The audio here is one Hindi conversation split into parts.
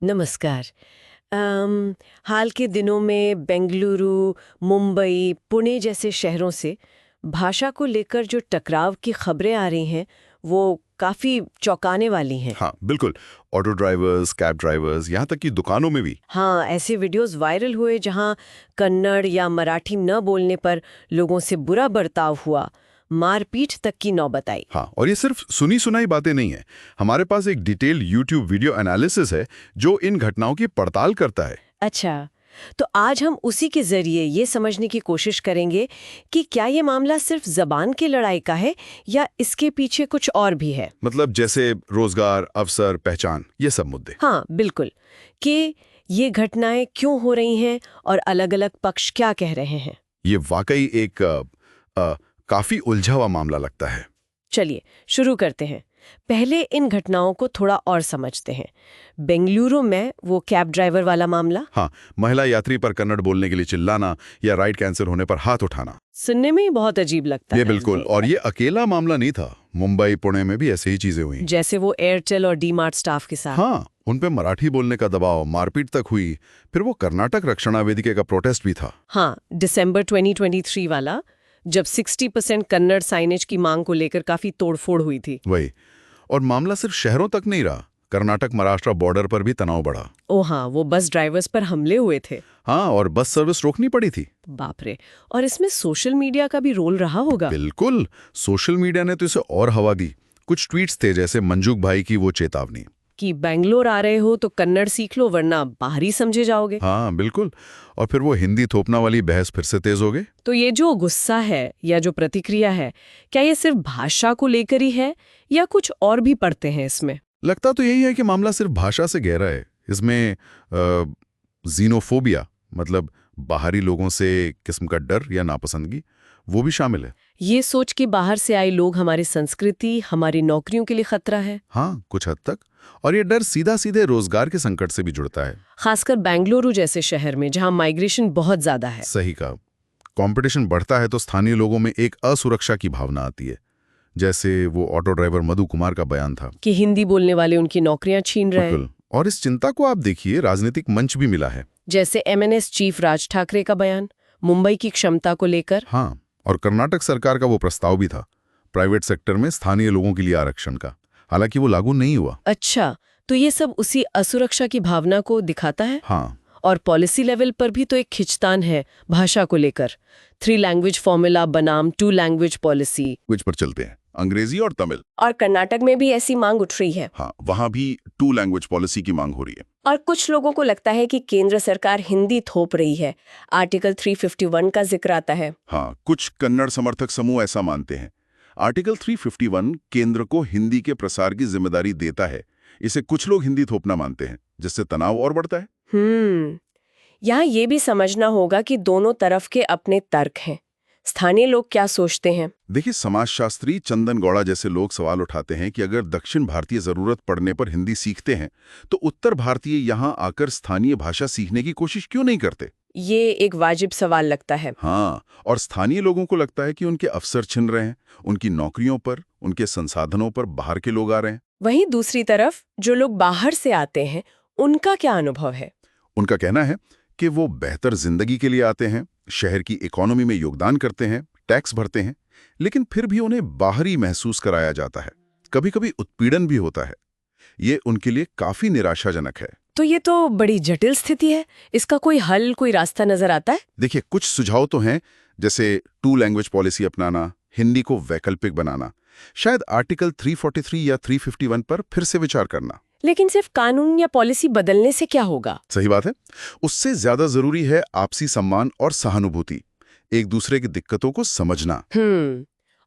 नमस्कार। हाल के दिनों में बेंगलुरु, मुंबई, पुणे जैसे शहरों से भाषा को लेकर जो टकराव की खबरें आ रही हैं, वो काफ़ी चौंकाने वाली हैं। हाँ, बिल्कुल। ऑटो ड्राइवर्स, कैब ड्राइवर्स, यहाँ तक कि दुकानों में भी। हाँ, ऐसे वीडियोस वायरल हुए जहां कन्नड़ या मराठी न बोलने पर लोगों से बुरा बर्ताव हुआ, मारपीट तक की नौबत आई। हाँ, और ये सिर्फ सुनी सुनाई बातें नहीं है। हमारे पास एक डिटेल यूट्यूब वीडियो एनालिसिस है जो इन घटनाओं की पड़ताल करता है। अच्छा, तो आज हम उसी के जरिए ये समझने की कोशिश करेंगे कि क्या ये मामला सिर्फ जबान की लड़ाई का है या इसके पीछे कुछ और भी है। मतलब जैसे रोजगार, अवसर, पहचान, ये सब मुद्दे। हाँ, बिल्कुल, कि ये घटनाएं क्यों हो रही हैं और अलग-अलग पक्ष क्या कह रहे हैं। ये वाकई एक काफी उलझा हुआ मामला लगता है। चलिए शुरू करते हैं। पहले इन घटनाओं को थोड़ा और समझते हैं। बेंगलुरु में वो कैब ड्राइवर वाला मामला हाँ, महिला यात्री पर कन्नड़ बोलने के लिए चिल्लाना या राइट कैंसर होने पर हाथ उठाना, सुनने में ही बहुत अजीब लगता ये है। बिल्कुल। और ये अकेला मामला नहीं था। मुंबई, पुणे में भी ऐसे ही चीजें हुई। जैसे वो एयरटेल और डी-मार्ट स्टाफ के साथ। हाँ, उन पे मराठी बोलने का दबाव, मारपीट तक हुई। फिर वो कर्नाटक रक्षणा वेदिका का प्रोटेस्ट भी था। हाँ, दिसंबर 2023 वाला, जब 60% कन्नड़ साइनेज की मांग को लेकर काफी तोड़फोड़ हुई थी। वही। और मामला सिर्फ शहरों तक नहीं रहा, कर्नाटक महाराष्ट्र बॉर्डर पर भी तनाव बढ़ा। ओ हाँ, वो बस ड्राइवर्स पर हमले हुए थे। हाँ, और बस सर्विस रोकनी पड़ी थी। बाप रे। और इसमें सोशल मीडिया का भी रोल रहा होगा। बिल्कुल, सोशल मीडिया ने तो इसे और हवा दी। कुछ ट्वीट्स थे जैसे मंजूक भाई की वो चेतावनी कि बेंगलोर आ रहे हो तो कन्नड़ सीख लो वरना बाहरी समझे जाओगे। हाँ बिल्कुल। और फिर वो हिंदी थोपना वाली बहस फिर से तेज हो गई। तो ये जो गुस्सा है या जो प्रतिक्रिया है, क्या ये सिर्फ भाषा को लेकर ही है या कुछ और भी पढ़ते हैं इसमें? लगता तो यही है कि मामला सिर्फ भाषा से गहरा है। इसमें जीनोफोबिया, मतलब बाहरी लोगों से किस्म का डर या नापसंदगी, वो भी शामिल है। ये सोच के बाहर से आए लोग हमारी संस्कृति, हमारी नौकरियों के लिए खतरा है। हाँ, कुछ हद तक। और ये डर सीधा सीधे रोजगार के संकट से भी जुड़ता है। खासकर बेंगलुरु जैसे शहर में जहां माइग्रेशन बहुत ज्यादा है। सही कहा। कंपटीशन बढ़ता है तो स्थानीय लोगों में एक असुरक्षा की भावना आती है। जैसे वो ऑटो ड्राइवर मधु कुमार का बयान था कि हिंदी बोलने वाले उनकी नौकरियां छीन रहे हैं। बिल्कुल। और इस चिंता को आप देखिए, राजनीतिक मंच भी मिला है। जैसे एमएनएस चीफ राज ठाकरे का बयान मुंबई की क्षमता को लेकर। हाँ, और कर्नाटक सरकार का वो प्रस्ताव भी था प्राइवेट सेक्टर में स्थानीय लोगों के लिए आरक्षण का। हालांकि वो लागू नहीं हुआ। अच्छा, तो ये सब उसी असुरक्षा की भावना को दिखाता है। हाँ, और पॉलिसी लेवल पर भी तो एक खिंचतान है भाषा को लेकर। 3 लैंग्वेज फॉर्मूला बनाम 2 लैंग्वेज पॉलिसी कुछ पर चलते हैं, अंग्रेजी और तमिल। और कर्नाटक में भी ऐसी मांग उठ रही है। हाँ, वहां भी 2 लैंग्वेज पॉलिसी की मांग हो रही है। और कुछ लोगों को लगता है कि केंद्र सरकार हिंदी थोप रही है। आर्टिकल 351 का जिक्र आता है। हाँ, कुछ कन्नड़ समर्थक समूह ऐसा मानते हैं। आर्टिकल 351 केंद्र को हिंदी के प्रसार की जिम्मेदारी देता है। इसे कुछ लोग हिंदी थोपना मानते हैं, जिससे तनाव और बढ़ता है। यहाँ ये भी समझना होगा कि दोनों तरफ के अपने तर्क हैं। स्थानीय लोग क्या सोचते हैं? देखिए, समाजशास्त्री चंदन गौड़ा जैसे लोग सवाल उठाते हैं कि अगर दक्षिण भारतीय जरूरत पड़ने पर हिंदी सीखते हैं, तो उत्तर भारतीय यहाँ आकर स्थानीय भाषा सीखने की कोशिश क्यों नहीं करते? ये एक वाजिब सवाल लगता है। हाँ, और स्थानीय लोगों को लगता है कि उनके अवसर छिन रहे हैं, उनकी नौकरियों पर, उनके संसाधनों पर बाहर के लोग आ रहे हैं। वहीं दूसरी तरफ जो लोग बाहर से आते हैं, उनका क्या अनुभव है? उनका कहना है कि वो बेहतर जिंदगी के लिए आते हैं, शहर की इकोनॉमी में योगदान करते हैं, टैक्स भरते हैं, लेकिन फिर भी उन्हें बाहरी महसूस कराया जाता है। कभी-कभी उत्पीड़न भी होता है। ये उनके लिए काफी निराशाजनक है। तो ये तो बड़ी जटिल स्थिति है। इसका कोई हल, कोई रास्ता नजर आता है? देखिए, कुछ सुझाव तो हैं, जैसे 2 लैंग्वेज पॉलिसी अपनाना, हिंदी को वैकल्पिक बनाना, शायद आर्टिकल 343 या 351 पर फिर से विचार करना। लेकिन सिर्फ कानून या पॉलिसी बदलने से क्या होगा? सही बात है। उससे ज्यादा जरूरी है आपसी सम्मान और सहानुभूति, एक दूसरे की दिक्कतों को समझना।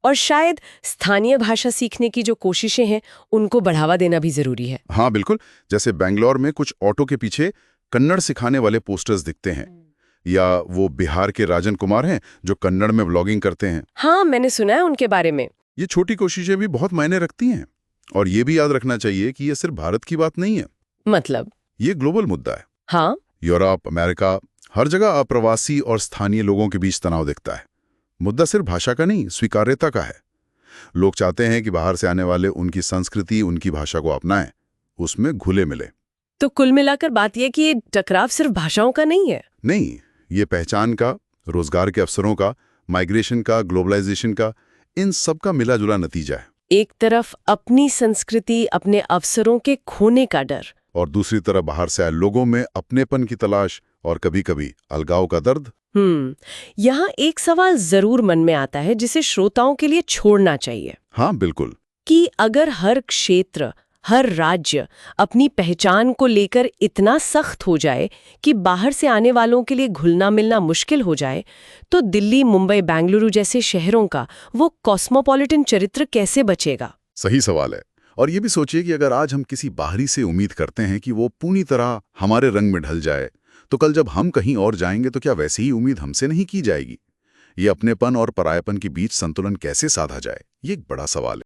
और शायद स्थानीय भाषा सीखने की जो कोशिशें हैं, उनको बढ़ावा देना भी जरूरी है। हाँ बिल्कुल। जैसे बेंगलोर में कुछ ऑटो के पीछे कन्नड़ सिखाने वाले पोस्टर्स दिखते हैं, या वो बिहार के राजन कुमार हैं जो कन्नड़ में व्लॉगिंग करते हैं। हाँ, मैंने सुना है उनके बारे में। ये छोटी कोशिशें भी बहुत मायने रखती हैं। और ये भी याद रखना चाहिए कि ये सिर्फ भारत की बात नहीं है। मतलब ये ग्लोबल मुद्दा है। हाँ, यूरोप, अमेरिका, हर जगह अप्रवासी और स्थानीय लोगों के बीच तनाव दिखता है। मुद्दा सिर्फ भाषा का नहीं, स्वीकार्यता का है। लोग चाहते हैं कि बाहर से आने वाले उनकी संस्कृति, उनकी भाषा को अपनाएं, उसमें घुले मिले। तो कुल मिलाकर बात यह कि ये टकराव सिर्फ भाषाओं का नहीं है। नहीं, ये पहचान का, रोजगार के अवसरों का, माइग्रेशन का, ग्लोबलाइजेशन का, इन सब का मिला जुला नतीजा है। एक तरफ अपनी संस्कृति, अपने अवसरों के खोने का डर, और दूसरी तरफ बाहर से आए लोगों में अपनेपन की तलाश और कभी-कभी अलगाव का दर्द। यहाँ एक सवाल जरूर मन में आता है जिसे श्रोताओं के लिए छोड़ना चाहिए। हाँ, बिल्कुल। कि अगर हर क्षेत्र, हर राज्य अपनी पहचान को लेकर इतना सख्त हो जाए कि बाहर से आने वालों के लिए घुलना मिलना मुश्किल हो जाए, तो दिल्ली, मुंबई, बेंगलुरु जैसे शहरों का वो कॉस्मोपॉलिटन चरित्र कैसे बचेगा? सही सवाल है। और ये भी सोचिए कि अगर आज हम किसी बाहरी से उम्मीद करते हैं कि वो पूरी तरह हमारे रंग में ढल जाए, तो कल जब हम कहीं और जाएंगे तो क्या वैसी ही उम्मीद हमसे नहीं की जाएगी? ये अपनेपन और परायापन के बीच संतुलन कैसे साधा जाए, ये एक बड़ा सवाल है।